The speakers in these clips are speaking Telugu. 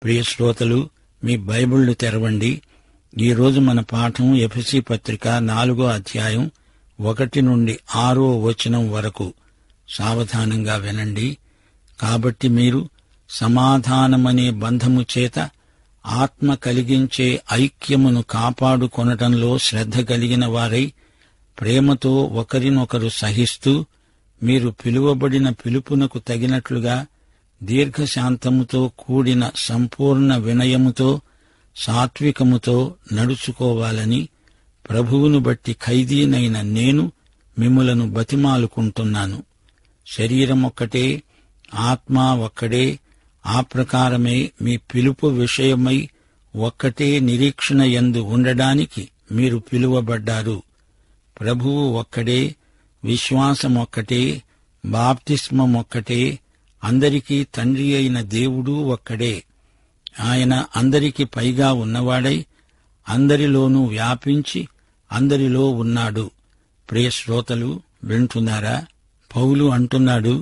ప్రియ శ్రోతలు, మీ బైబిళ్లు తెరవండి. ఈరోజు మన పాఠం ఎఫెసీ పత్రిక 4వ అధ్యాయం 1 నుండి 6వ వచనం వరకు. సావధానంగా వినండి. కాబట్టి మీరు సమాధానమనే బంధము చేత ఆత్మ కలిగించే ఐక్యమును కాపాడుకొనటంలో శ్రద్ధ కలిగిన వారై ప్రేమతో ఒకరినొకరు సహిస్తూ, మీరు పిలువబడిన పిలుపునకు తగినట్లుగా దీర్ఘశాంతముతో కూడిన సంపూర్ణ వినయముతో సాత్వికముతో నడుచుకోవాలని ప్రభువును బట్టి ఖైదీనైన నేను మిమ్ములను బతిమాలుకుంటున్నాను. శరీరమొక్కటే, ఆత్మ ఒక్కడే. ఆ ప్రకారమే మీ పిలుపు విషయమై ఒక్కటే నిరీక్షణ యందు ఉండడానికి మీరు పిలువబడ్డారు. ప్రభువు ఒక్కడే, విశ్వాసమొక్కటే, బాప్తిస్మమొక్కటే, అందరికీ తండ్రి అయిన దేవుడు ఒక్కడే. ఆయన అందరికి పైగా ఉన్నవాడై అందరిలోనూ వ్యాపించి అందరిలో ఉన్నాడు. ప్రియ శ్రోతలు, వింటున్నారా? పౌలు అంటున్నాడు,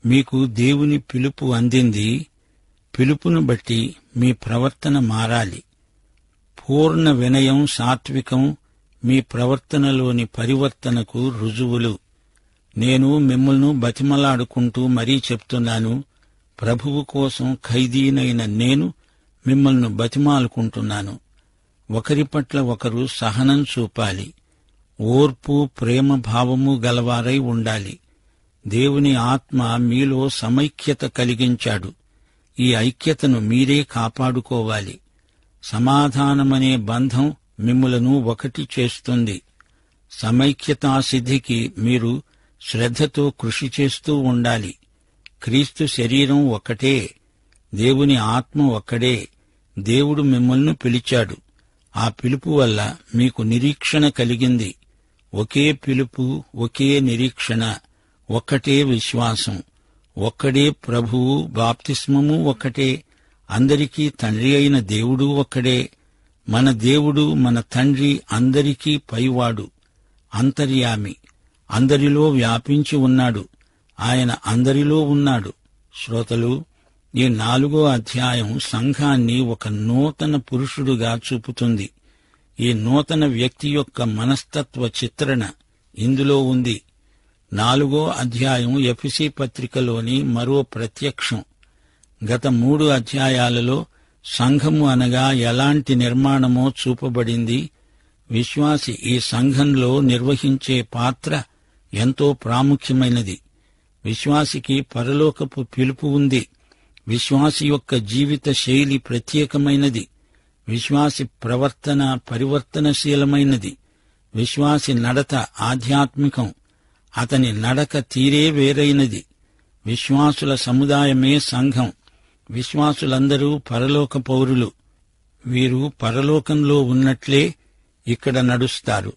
మీకు దేవుని పిలుపు అందింది. పిలుపును బట్టి మీ ప్రవర్తన మారాలి. పూర్ణ వినయం, సాత్వికం మీ ప్రవర్తనలోని పరివర్తనకు రుజువులు. నేను మిమ్మల్ని బతిమలాడుకుంటూ మరీ చెప్తున్నాను. ప్రభువు కోసం ఖైదీనైన నేను మిమ్మల్ని బతిమాలుకుంటున్నాను. ఒకరి పట్ల ఒకరు సహనం చూపాలి. ఓర్పు, ప్రేమ భావము గలవారై ఉండాలి. దేవుని ఆత్మ మీలో సమైక్యత కలిగించాడు. ఈ ఐక్యతను మీరే కాపాడుకోవాలి. సమాధానమనే బంధం మిమ్ములను ఒకటి చేస్తుంది. సమైక్యతాసిద్ధికి మీరు శ్రద్ధతో కృషి చేస్తూ ఉండాలి. క్రీస్తు శరీరం ఒక్కటే, దేవుని ఆత్మ ఒక్కడే. దేవుడు మిమ్మల్ని పిలిచాడు. ఆ పిలుపు వల్ల మీకు నిరీక్షణ కలిగింది. ఒకే పిలుపు, ఒకే నిరీక్షణ, ఒక్కటే విశ్వాసం, ఒక్కడే ప్రభువు, బాప్తిస్మము ఒక్కటే, అందరికీ తండ్రి అయిన దేవుడు ఒక్కడే. మన దేవుడు, మన తండ్రి అందరికీ పైవాడు, అంతర్యామి, అందరిలో వ్యాపించి ఉన్నాడు. ఆయన అందరిలో ఉన్నాడు. శ్రోతలు, ఈ 4వ అధ్యాయం సంఘాన్ని ఒక నూతన పురుషుడుగా చూపుతుంది. ఈ నూతన వ్యక్తి యొక్క మనస్తత్వ చిత్రణ ఇందులో ఉంది. 4వ అధ్యాయం ఎఫెసీ పత్రికలోని మరో ప్రత్యక్షం. గత 3 అధ్యాయాలలో సంఘము అనగా ఎలాంటి నిర్మాణమో చూపబడింది. విశ్వాసి ఈ సంఘంలో నిర్వహించే పాత్ర ఎంతో ప్రాముఖ్యమైనది. విశ్వాసికి పరలోకపు పిలుపు ఉంది. విశ్వాసి యొక్క జీవిత శైలి ప్రత్యేకమైనది. విశ్వాసి ప్రవర్తన పరివర్తనశీలమైనది. విశ్వాసి నడత ఆధ్యాత్మికం. అతని నడక తీరే వేరైనది. విశ్వాసుల సముదాయమే సంఘం. విశ్వాసులందరూ పరలోక పౌరులు. వీరు పరలోకంలో ఉన్నట్లే ఇక్కడ నడుస్తారు.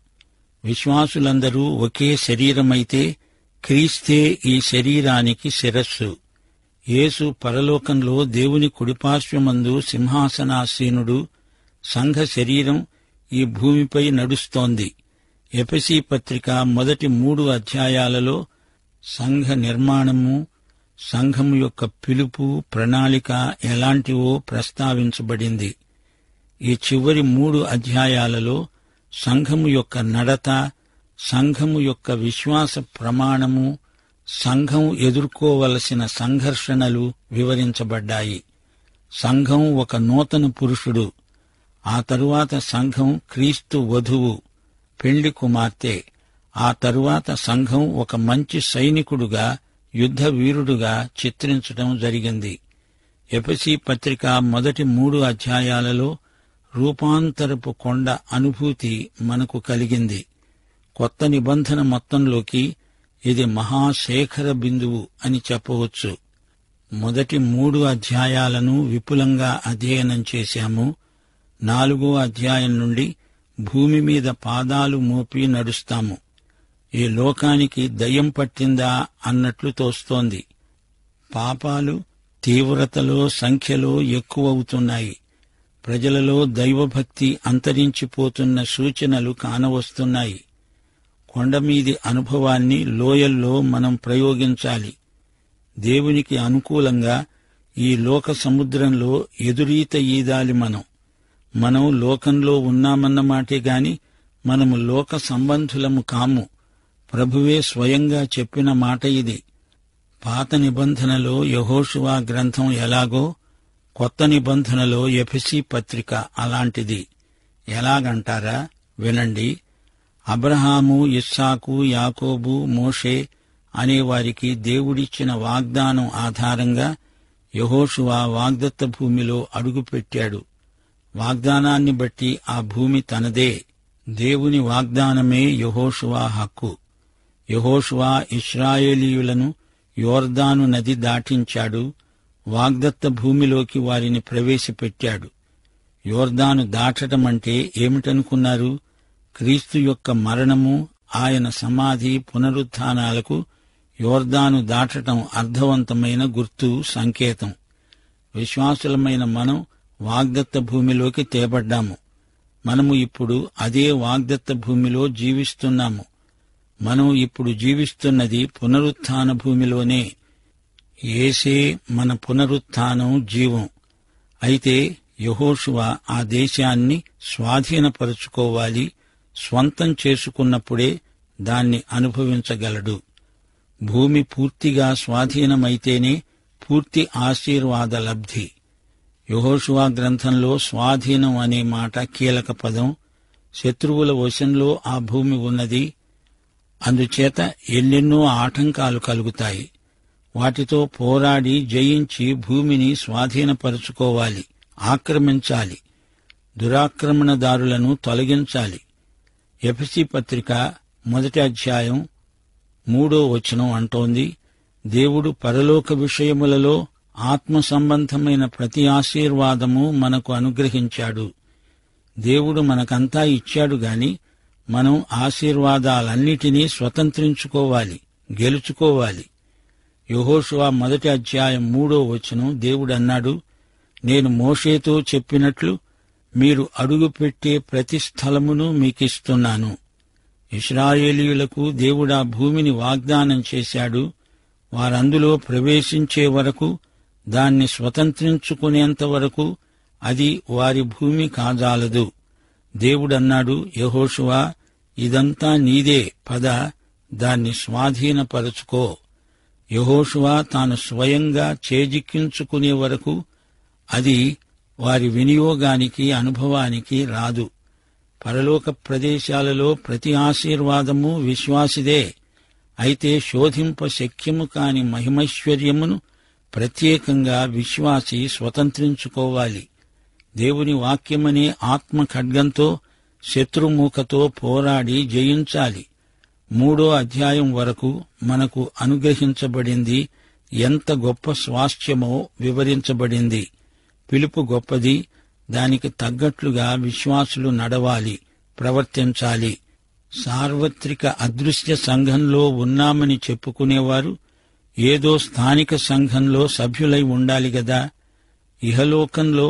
విశ్వాసులందరూ ఒకే శరీరమైతే క్రీస్తే ఈ శరీరానికి శిరస్సు. యేసు పరలోకంలో దేవుని కుడిపార్శ్వమందు సింహాసనాసీనుడు. సంఘ శరీరం ఈ భూమిపై నడుస్తోంది. ఎఫెసీ పత్రిక మొదటి 3 అధ్యాయాలలో సంఘ నిర్మాణము, సంఘము యొక్క పిలుపు, ప్రణాళిక ఎలాంటివో ప్రస్తావించబడింది. ఈ చివరి 3 అధ్యాయాలలో సంఘము యొక్క నడత, సంఘము యొక్క విశ్వాస ప్రమాణము, సంఘం ఎదుర్కోవలసిన సంఘర్షణలు వివరించబడ్డాయి. సంఘం ఒక నూతన పురుషుడు. ఆ తరువాత సంఘం క్రీస్తు వధువు, పెళ్లి కుమార్తె. ఆ తరువాత సంఘం ఒక మంచి సైనికుడుగా, యుద్ధ వీరుడుగా చిత్రించడం జరిగింది. ఎఫెసీ పత్రిక మొదటి 3 అధ్యాయాలలో రూపాంతరపు కొండ అనుభూతి మనకు కలిగింది. కొత్త నిబంధన మొత్తంలోకి ఇది మహాశేఖర బిందువు అని చెప్పవచ్చు. మొదటి 3 అధ్యాయాలను విపులంగా అధ్యయనం చేశాము. 4వ అధ్యాయం నుండి భూమి మీద పాదాలు మోపి నడుస్తాము. ఈ లోకానికి దయ్యం పట్టిందా అన్నట్లు తోస్తోంది. పాపాలు తీవ్రతలో, సంఖ్యలో ఎక్కువవుతున్నాయి. ప్రజలలో దైవభక్తి అంతరించిపోతున్న సూచనలు కానవస్తున్నాయి. కొండమీది అనుభవాన్ని లోయల్లో మనం ప్రయోగించాలి. దేవునికి అనుకూలంగా ఈ లోక సముద్రంలో ఎదురీత ఈదాలి. మనం లోకంలో ఉన్నామన్నమాటే గాని మనము లోక సంబంధులము కాము. ప్రభువే స్వయంగా చెప్పిన మాట ఇది. పాత నిబంధనలో యెహోషువ గ్రంథం ఎలాగో కొత్త నిబంధనలో ఎఫెసీ పత్రిక అలాంటిది. ఎలాగంటారా? వినండి. అబ్రహాము, ఇస్సాకు, యాకోబు, మోషే అనేవారికి దేవుడిచ్చిన వాగ్దానం ఆధారంగా యెహోషువ వాగ్దత్త భూమిలో అడుగుపెట్టాడు. వాగ్దానాన్ని బట్టి ఆ భూమి తనదే. దేవుని వాగ్దానమే యెహోషువ హక్కు. యెహోషువ ఇశ్రాయేలీయులను యోర్దాను నది దాటించాడు. వాగ్దత్త భూమిలోకి వారిని ప్రవేశపెట్టాడు. యోర్దాను దాటటమంటే ఏమిటనుకున్నారు? క్రీస్తు యొక్క మరణము, ఆయన సమాధి, పునరుత్థానాలకు యోర్దాను దాటటం అర్థవంతమైన గుర్తు, సంకేతం. విశ్వాసులమైన మనం వాగ్దత్త భూమిలోకి తేబడ్డాము. మనము ఇప్పుడు అదే వాగ్దత్త భూమిలో జీవిస్తున్నాము. మనం ఇప్పుడు జీవిస్తున్నది పునరుత్థాన భూమిలోనే. యేసే మన పునరుత్థానం, జీవం. అయితే యెహోషువ ఆ దేశాన్ని స్వాధీనపరుచుకోవాలి. స్వంతం చేసుకున్నప్పుడే దాన్ని అనుభవించగలడు. భూమి పూర్తిగా స్వాధీనమైతేనే పూర్తి ఆశీర్వాద లబ్ధి. యెహోషువ గ్రంథంలో స్వాధీనం అనే మాట కీలక పదం. శత్రువుల వశంలో ఆ భూమి ఉన్నది. అందుచేత ఎన్నెన్నో ఆటంకాలు కలుగుతాయి. వాటితో పోరాడి జయించి భూమిని స్వాధీనపరుచుకోవాలి, ఆక్రమించాలి. దురాక్రమణదారులను తొలగించాలి. ఎఫెసీ పత్రిక 1వ అధ్యాయం 3వ వచనం అంటోంది, దేవుడు పరలోక విషయములలో ఆత్మ సంబంధమైన ప్రతి ఆశీర్వాదము మనకు అనుగ్రహించాడు. దేవుడు మనకంతా ఇచ్చాడు గాని మనం ఆశీర్వాదాలన్నిటినీ స్వతంత్రించుకోవాలి, గెలుచుకోవాలి. యెహోషువ 1వ అధ్యాయం 3వ వచనం దేవుడన్నాడు, నేను మోషేతో చెప్పినట్లు మీరు అడుగుపెట్టే ప్రతి స్థలమును మీకిస్తున్నాను. ఇశ్రాయేలీయులకు దేవుడా భూమిని వాగ్దానం చేశాడు. వారందులో ప్రవేశించే వరకు, దాన్ని స్వతంత్రించుకునేంత వరకు అది వారి భూమి కాజాలదు. దేవుడన్నాడు, యెహోషువా, ఇదంతా నీదే, పద, దాన్ని స్వాధీనపరచుకో. యెహోషువ తాను స్వయంగా చేజిక్కించుకునే వరకు అది వారి వినియోగానికి, అనుభవానికి రాదు. పరలోక ప్రదేశాలలో ప్రతి ఆశీర్వాదము విశ్వాసిదే. అయితే శోధింప శక్యము కాని మహిమైశ్వర్యమును ప్రత్యేకంగా విశ్వాసి స్వతంత్రించుకోవాలి. దేవుని వాక్యమనే ఆత్మ ఖడ్గంతో, శత్రుమూకతో పోరాడి జయించాలి. 3వ అధ్యాయం వరకు మనకు అనుగ్రహించబడింది ఎంత గొప్ప స్వాస్థ్యమో వివరించబడింది. పిలుపు గొప్పది. దానికి తగ్గట్లుగా విశ్వాసులు నడవాలి, ప్రవర్తించాలి. సార్వత్రిక అదృశ్య సంఘంలో ఉన్నామని చెప్పుకునేవారు ఏదో స్థానిక సంఘంలో సభ్యులై ఉండాలి గదా. ఇహలోకంలో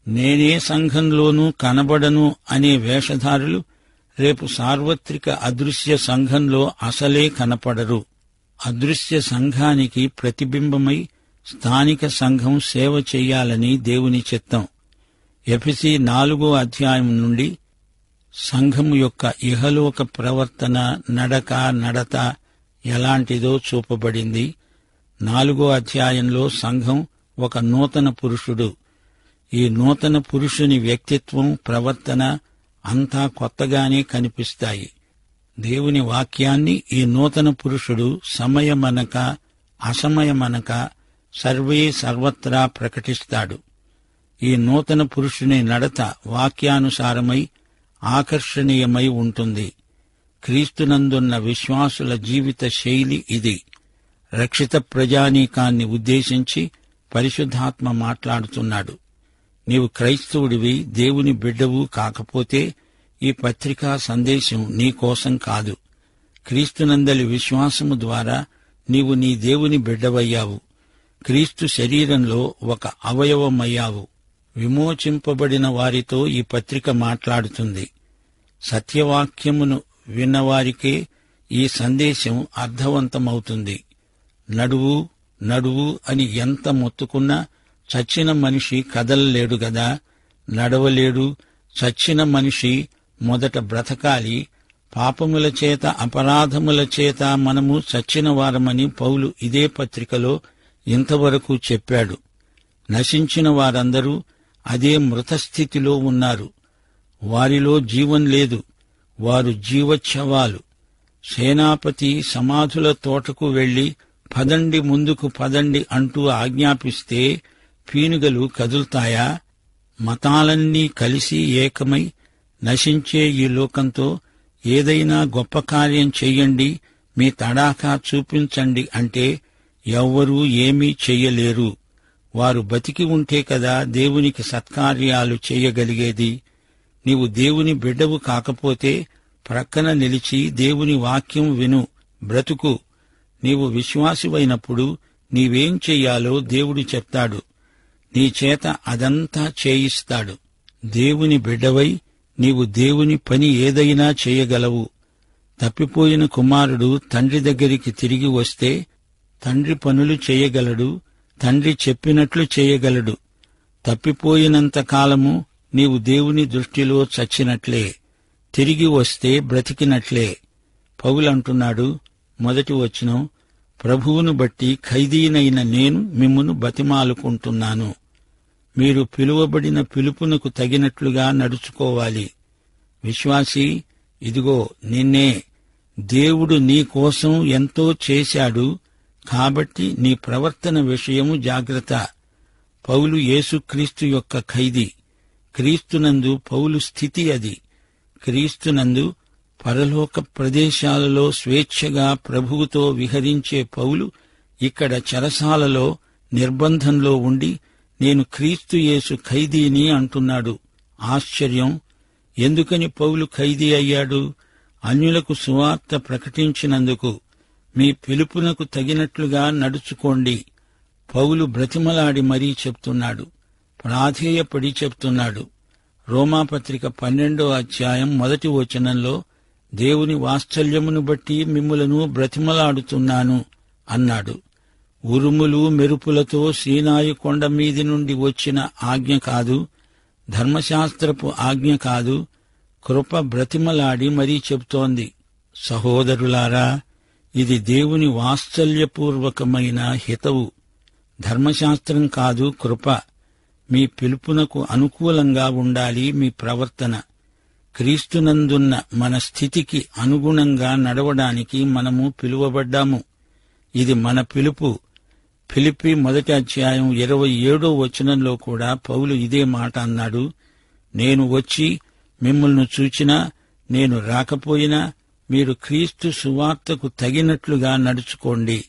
నేనే సంఘంలోనూ కనబడను అనే వేషధారులు రేపు సార్వత్రిక అదృశ్య సంఘంలో అసలే కనపడరు. అదృశ్య సంఘానికి ప్రతిబింబమై స్థానిక సంఘం సేవ చెయ్యాలని దేవుని చిత్తం. ఎఫెసీ 4వ అధ్యాయం నుండి సంఘము యొక్క ఇహలోక ప్రవర్తన, నడత ఎలాంటిదో చూపబడింది. 4వ అధ్యాయంలో సంఘం ఒక నూతన పురుషుడు. ఈ నూతన పురుషుని వ్యక్తిత్వం, ప్రవర్తన అంతా కొత్తగానే కనిపిస్తాయి. దేవుని వాక్యాన్ని ఈ నూతన పురుషుడు సమయమనక, అసమయమనక సర్వత్రా ప్రకటిస్తాడు. ఈ నూతన పురుషుని నడత వాక్యానుసారమై ఆకర్షణీయమై ఉంటుంది. క్రీస్తునందున్న విశ్వాసుల జీవిత శైలి ఇది. రక్షిత ప్రజానీకాన్ని ఉద్దేశించి పరిశుద్ధాత్మ మాట్లాడుతున్నాడు. నీవు క్రైస్తవుడివి, దేవుని బిడ్డవు కాకపోతే ఈ పత్రికా సందేశం నీకోసం కాదు. క్రీస్తునందలి విశ్వాసము ద్వారా నీవు నీ దేవుని బిడ్డవయ్యావు. క్రీస్తు శరీరంలో ఒక అవయవమయ్యావు. విమోచింపబడిన వారితో ఈ పత్రిక మాట్లాడుతుంది. సత్యవాక్యమును విన్నవారికే ఈ సందేశం అర్థవంతమవుతుంది. నడువు నడువు అని ఎంత మొత్తుకున్నా చచ్చిన మనిషి కదలలేడు గదా, నడవలేడు. చచ్చిన మనిషి మొదట బ్రతకాలి. పాపముల చేత, అపరాధముల చేత మనము చచ్చిన వారమని పౌలు ఇదే పత్రికలో ఇంతవరకు చెప్పాడు. నశించిన వారందరూ అదే మృతస్థితిలో ఉన్నారు. వారిలో జీవం లేదు. వారు జీవచ్ఛవాలు. సేనాపతి సమాధుల తోటకు వెళ్లి పదండి, ముందుకు పదండి అంటూ ఆజ్ఞాపిస్తే పీనుగలు కదులుతాయా? మతాలన్నీ కలిసి ఏకమై నశించే ఈ లోకంతో ఏదైనా గొప్ప కార్యం చెయ్యండి, మీ తడాఖా చూపించండి అంటే ఎవ్వరూ ఏమీ చెయ్యలేరు. వారు బతికి ఉంటే కదా దేవునికి సత్కార్యాలు చెయ్యగలిగేది. నీవు దేవుని బిడ్డవు కాకపోతే ప్రక్కన నిలిచి దేవుని వాక్యం విను, బ్రతుకు. నీవు విశ్వాసివైనప్పుడు నీవేం చెయ్యాలో దేవుడు చెప్తాడు. నీ చేత అదంతా చేయిస్తాడు. దేవుని బిడ్డవై నీవు దేవుని పని ఏదైనా చేయగలవు. తప్పిపోయిన కుమారుడు తండ్రి దగ్గరికి తిరిగి వస్తే తండ్రి పనులు చేయగలడు, తండ్రి చెప్పినట్లు చేయగలడు. తప్పిపోయినంత కాలము నీవు దేవుని దృష్టిలో చచ్చినట్లే, తిరిగి వస్తే బ్రతికినట్లే. పౌలంటున్నాడు, 1వ వచనం, ప్రభువును బట్టి ఖైదీనైన నేను మిమ్మును బతిమాలుకుంటున్నాను. మీరు పిలువబడిన పిలుపునకు తగినట్లుగా నడుచుకోవాలి. విశ్వాసీ, ఇదిగో నిన్నే. దేవుడు నీ కోసం ఎంతో చేశాడు. కాబట్టి నీ ప్రవర్తన విషయము జాగ్రత్త. పౌలు యేసుక్రీస్తు యొక్క ఖైదీ. క్రీస్తునందు పౌలు స్థితి అది. క్రీస్తునందు పరలోక ప్రదేశాలలో స్వేచ్ఛగా ప్రభువుతో విహరించే పౌలు ఇక్కడ చెరసాలలో నిర్బంధంలో ఉండి నేను క్రీస్తు యేసు ఖైదీని అంటున్నాడు. ఆశ్చర్యం! ఎందుకని పౌలు ఖైదీ అయ్యాడు? అన్యులకు సువార్త ప్రకటించినందుకు. మీ పిలుపునకు తగినట్లుగా నడుచుకోండి. పౌలు బ్రతిమలాడి మరీ చెప్తున్నాడు, ప్రాధేయపడి చెప్తున్నాడు. రోమాపత్రిక 12వ అధ్యాయం 1వ వచనంలో దేవుని వాత్సల్యమును బట్టి మిమ్ములను బ్రతిమలాడుతున్నాను అన్నాడు. ఉరుములు మెరుపులతో సీనాయి కొండ మీది నుండి వచ్చిన ఆజ్ఞ కాదు, ధర్మశాస్త్రపు ఆజ్ఞ కాదు, కృప బ్రతిమలాడి మరీ చెప్తోంది. సహోదరులారా, ఇది దేవుని వాత్సల్యపూర్వకమైన హితవు. ధర్మశాస్త్రం కాదు, కృప. మీ పిలుపునకు అనుకూలంగా ఉండాలి మీ ప్రవర్తన. క్రీస్తునందున్న మన స్థితికి అనుగుణంగా నడవడానికి మనము పిలువబడ్డాము. ఇది మన పిలుపు. ఫిలిప్పీ 1వ అధ్యాయం 27వ వచనంలో కూడా పౌలు ఇదే మాట అన్నాడు. నేను వచ్చి మిమ్మల్ని చూచినా, నేను రాకపోయినా మీరు క్రీస్తు సువార్తకు తగినట్లుగా నడుచుకోండి.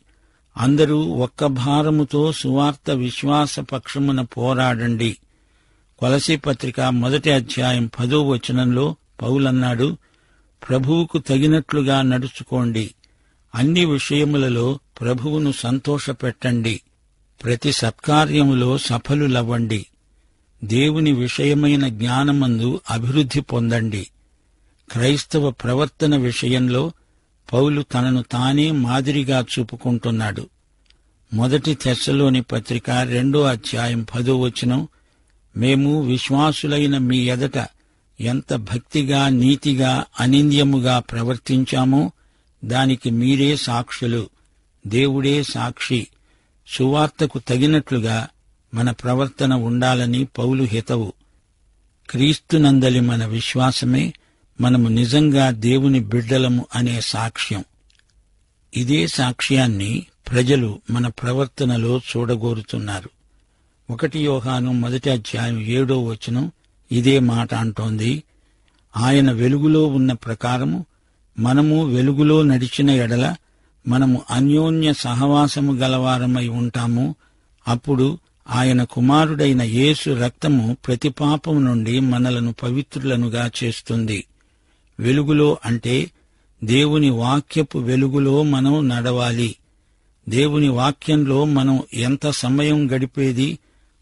అందరూ ఒక్క భారముతో సువార్త విశ్వాస పక్షమున పోరాడండి. కొలసీ పత్రిక 1వ అధ్యాయం 10వ వచనంలో పౌలన్నాడు, ప్రభువుకు తగినట్లుగా నడుచుకోండి. అన్ని విషయములలో ప్రభువును సంతోషపెట్టండి. ప్రతి సత్కార్యములో సఫలులవ్వండి. దేవుని విషయమైన జ్ఞానమందు అభివృద్ధి పొందండి. క్రైస్తవ ప్రవర్తన విషయంలో పౌలు తనను తానే మాదిరిగా చూపుకుంటున్నాడు. 1 తెస్సలోని పత్రిక 2వ అధ్యాయం 10వ వచనం, మేము విశ్వాసులైన మీ ఎదట ఎంత భక్తిగా, నీతిగా, అనింద్యముగా ప్రవర్తించామో దానికి మీరే సాక్షులు. దేవుడే సాక్షి. సువార్తకు తగినట్లుగా మన ప్రవర్తన ఉండాలని పౌలు హితవు. క్రీస్తునందలి మన విశ్వాసమే మనము నిజంగా దేవుని బిడ్డలము అనే సాక్ష్యం. ఇదే సాక్ష్యాన్ని ప్రజలు మన ప్రవర్తనలో చూడగోరుతున్నారు. 1 యోహాను 1వ అధ్యాయం 7వ వచనం ఇదే మాట అంటోంది. ఆయన వెలుగులో ఉన్న ప్రకారము మనము వెలుగులో నడిచిన ఎడల మనము అన్యోన్య సహవాసము గలవారమై ఉంటాము. అప్పుడు ఆయన కుమారుడైన యేసు రక్తము ప్రతి పాపము నుండి మనలను పవిత్రులనుగా చేస్తుంది. వెలుగులో అంటే దేవుని వాక్యపు వెలుగులో మనం నడవాలి. దేవుని వాక్యంలో మనం ఎంత సమయం గడిపేది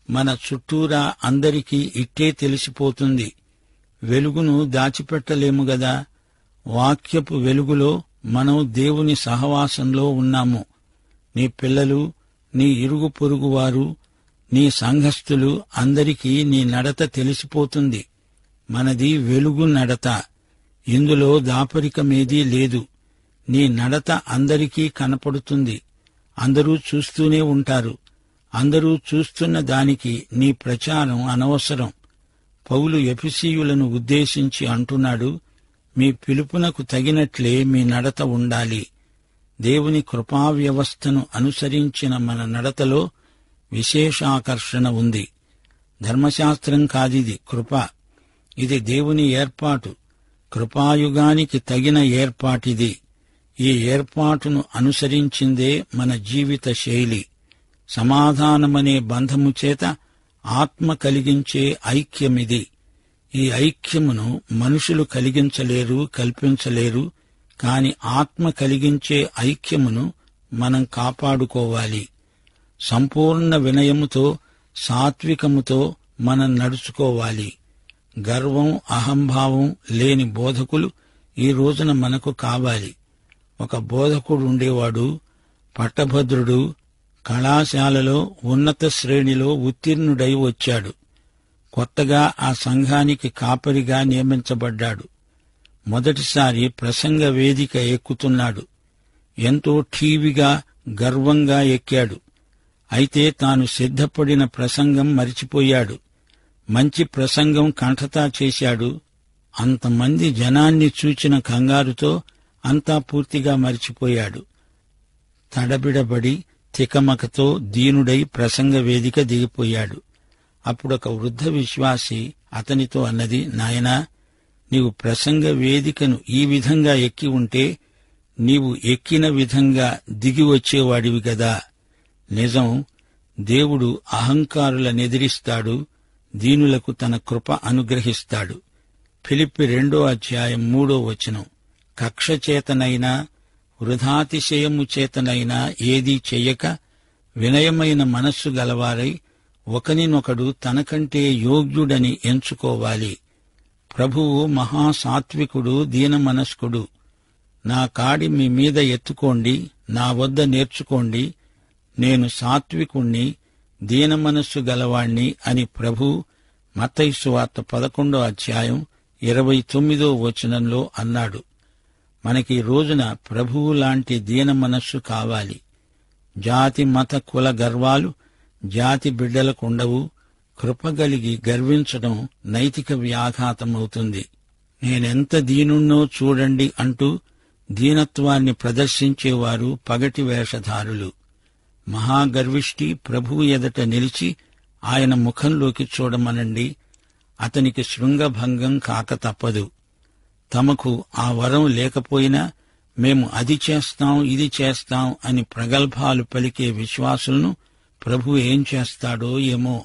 మన చుట్టూరా అందరికీ ఇట్టే తెలిసిపోతుంది. వెలుగును దాచిపెట్టలేము గదా. వాక్యపు వెలుగులో మనం దేవుని సహవాసంలో ఉన్నాము. నీ పిల్లలు, నీ ఇరుగు పొరుగువారు, నీ సంఘస్థులు అందరికీ నీ నడత తెలిసిపోతుంది. మనది వెలుగు నడత, ఇందులో దాపరికమేదీ లేదు. నీ నడత అందరికీ కనపడుతుంది. అందరూ చూస్తూనే ఉంటారు. అందరూ చూస్తున్న దానికి నీ ప్రచారం అనవసరం. పౌలు ఎఫెసీయులను ఉద్దేశించి అంటున్నాడు, మీ పిలుపునకు తగినట్లే మీ నడత ఉండాలి. దేవుని కృపావ్యవస్థను అనుసరించిన మన నడతలో విశేషాకర్షణ ఉంది. ధర్మశాస్త్రం కాదిది, కృప. ఇది దేవుని ఏర్పాటు. కృపాయుగానికి తగిన ఏర్పాటిది. ఈ ఏర్పాటును అనుసరించిందే మన జీవిత శైలి. సమాధానమనే బంధము చేత ఆత్మ కలిగించే ఐక్యమిది. ఈ ఐక్యమును మనుషులు కలిగించలేరు, కల్పించలేరు. కాని ఆత్మ కలిగించే ఐక్యమును మనం కాపాడుకోవాలి. సంపూర్ణ వినయముతో, సాత్వికముతో మనం నడుచుకోవాలి. గర్వం, అహంభావం లేని బోధకులు ఈ రోజున మనకు కావాలి. ఒక బోధకుడు ఉండేవాడు, పట్టభద్రుడు, కళాశాలలో ఉన్నత శ్రేణిలో ఉత్తీర్ణుడై వచ్చాడు. కొత్తగా ఆ సంఘానికి కాపరిగా నియమించబడ్డాడు. మొదటిసారి ప్రసంగ వేదిక ఎక్కుతున్నాడు. ఎంతో ఠీవిగా, గర్వంగా ఎక్కాడు. అయితే తాను సిద్ధపడిన ప్రసంగం మరిచిపోయాడు. మంచి ప్రసంగం కంఠతా చేశాడు. అంతమంది జనాన్ని చూచిన కంగారుతో అంతా పూర్తిగా మరిచిపోయాడు. తడబిడబడి తికమకతో దీనుడై ప్రసంగ వేదిక దిగిపోయాడు. అప్పుడొక వృద్ధ విశ్వాసి అతనితో అన్నది, నాయనా, నీవు ప్రసంగ వేదికను ఈ విధంగా ఎక్కి ఉంటే నీవు ఎక్కిన విధంగా దిగి వచ్చేవాడివి గదా. నిజం, దేవుడు అహంకారులనెదిరిస్తాడు, దీనులకు తన కృప అనుగ్రహిస్తాడు. ఫిలిప్పి 2:3 కక్ష చేతనైనా వృథాతిశయము చేతనైనా ఏదీ చెయ్యక వినయమైన మనస్సు గలవారై ఒకనినొకడు తనకంటే యోగ్యుడని ఎంచుకోవాలి. ప్రభువు మహాసాత్వికుడు, దీనమనస్కుడు. నా కాడి మీ మీద ఎత్తుకోండి, నా వద్ద నేర్చుకోండి, నేను సాత్వికుణ్ణి, దీనమనస్సు గలవాణ్ణి అని ప్రభు మత్తయి సువార్త 11:29 అన్నాడు. మనకి రోజున ప్రభువు లాంటి దీన మనస్సు కావాలి. జాతి మత కుల గర్వాలు జాతి బిడ్డలకుండవు. కృపగలిగి గర్వించడం నైతిక వ్యాఘాతమవుతుంది. నేనెంత దీనుణ్ణో చూడండి అంటూ దీనత్వాన్ని ప్రదర్శించేవారు పగటి వేషధారులు. మహాగర్విష్టి ప్రభువు ఎదట నిలిచి ఆయన ముఖంలోకి చూడమనండి. అతనికి శృంగభంగం కాక తప్పదు. తమకు ఆ వరం లేకపోయినా మేము అది చేస్తాం, ఇది చేస్తాం అని ప్రగల్భాలు పలికే విశ్వాసులను ప్రభు ఏం చేస్తాడో ఏమో.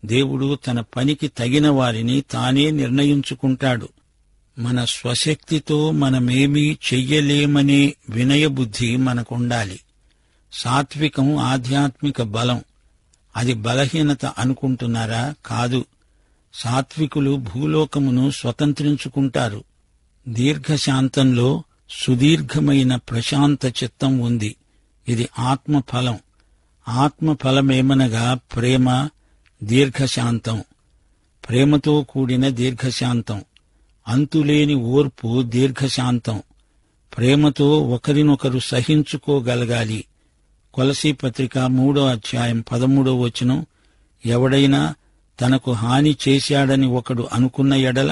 దేవుడు తన పనికి తగిన వారిని తానే నిర్ణయించుకుంటాడు. మన స్వశక్తితో మనమేమీ చెయ్యలేమనే వినయబుద్ధి మనకుండాలి. సాత్వికం ఆధ్యాత్మిక బలం. అది బలహీనత అనుకుంటున్నారా? కాదు. సాత్వికులు భూలోకమును స్వతంత్రించుకుంటారు. దీర్ఘశాంతంలో సుదీర్ఘమైన ప్రశాంత చిత్తం ఉంది. ఇది ఆత్మఫలం. ఆత్మఫలమేమనగా ప్రేమ, దీర్ఘశాంతం. ప్రేమతో కూడిన దీర్ఘశాంతం. అంతులేని ఓర్పు దీర్ఘశాంతం. ప్రేమతో ఒకరినొకరు సహించుకోగలగాలి. కొలసీ పత్రిక 3:13 ఎవడైనా తనకు హాని చేశాడని ఒకడు అనుకున్న ఎడల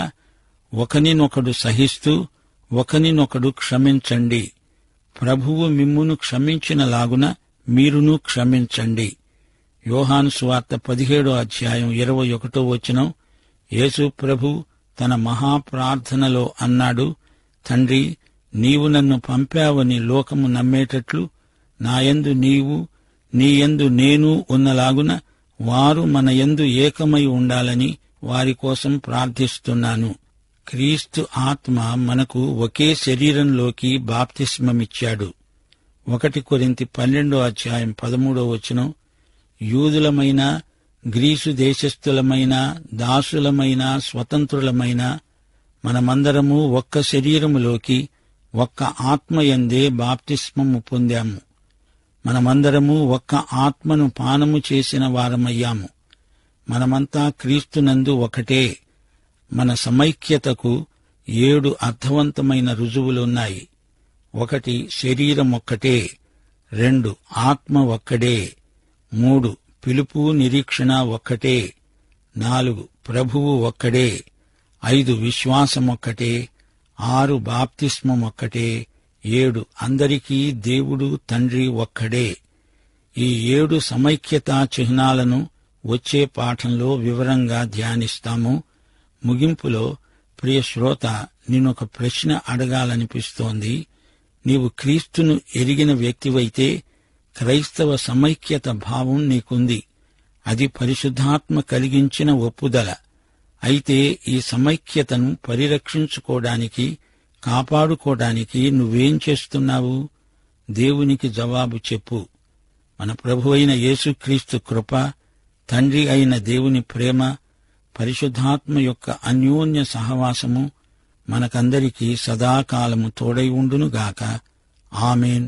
ఒకనినొకడు సహిస్తూ ఒకనినొకడు క్షమించండి. ప్రభువు మిమ్మును క్షమించినలాగున మీరును క్షమించండి. యోహాను సువార్త 17:21 యేసు ప్రభు తన మహాప్రార్థనలో అన్నాడు, తండ్రి, నీవు నన్ను పంపావని లోకము నమ్మేటట్లు నాయందు నీవు, నీయందు నేను ఉన్నలాగున వారు మన యందు ఏకమై ఉండాలని వారి కోసం ప్రార్థిస్తున్నాను. క్రీస్తు ఆత్మ మనకు ఒకే శరీరంలోకి బాప్తిస్మమిచ్చాడు. 1 కొరింథీ 12:13 యూదులమైన, గ్రీసు దేశస్థులమైన, దాసులమైన, స్వతంత్రులమైన మనమందరము ఒక్క శరీరములోకి ఒక్క ఆత్మయందే బాప్తిస్మము పొందాము. మనమందరము ఒక్క ఆత్మను పానము చేసిన వారమయ్యాము. మనమంతా క్రీస్తునందు ఒకటే. మన సమైక్యతకు 7 అర్థవంతమైన రుజువులున్నాయి. 1 శరీరం ఒక్కటే, 2 ఆత్మ ఒక్కడే, 3 పిలుపు నిరీక్షణ ఒక్కటే, 4 ప్రభువు ఒక్కడే, 5 విశ్వాసమొక్కటే, 6 బాప్తిస్మమొక్కటే, 7 అందరికీ దేవుడు తండ్రి ఒక్కడే. ఈ 7 సమైక్యతా చిహ్నాలను వచ్చే పాఠంలో వివరంగా ధ్యానిస్తాము. ముగింపులో ప్రియ శ్రోత, నేనొక ప్రశ్న అడగాలనిపిస్తోంది. నీవు క్రీస్తును ఎరిగిన వ్యక్తివైతే క్రైస్తవ సమైక్యత భావం నీకుంది. అది పరిశుద్ధాత్మ కలిగించిన ఒప్పుదల. అయితే ఈ సమైక్యతను పరిరక్షించుకోవడానికి, కాపాడుకోవడానికి నువ్వేం చేస్తున్నావు? దేవునికి జవాబు చెప్పు. మన ప్రభువైన యేసుక్రీస్తు కృప, తండ్రి అయిన దేవుని ప్రేమ, పరిశుద్ధాత్మ యొక్క అన్యోన్య సహవాసము మనకందరికీ సదాకాలము తోడై ఉండునుగాక. ఆమేన్.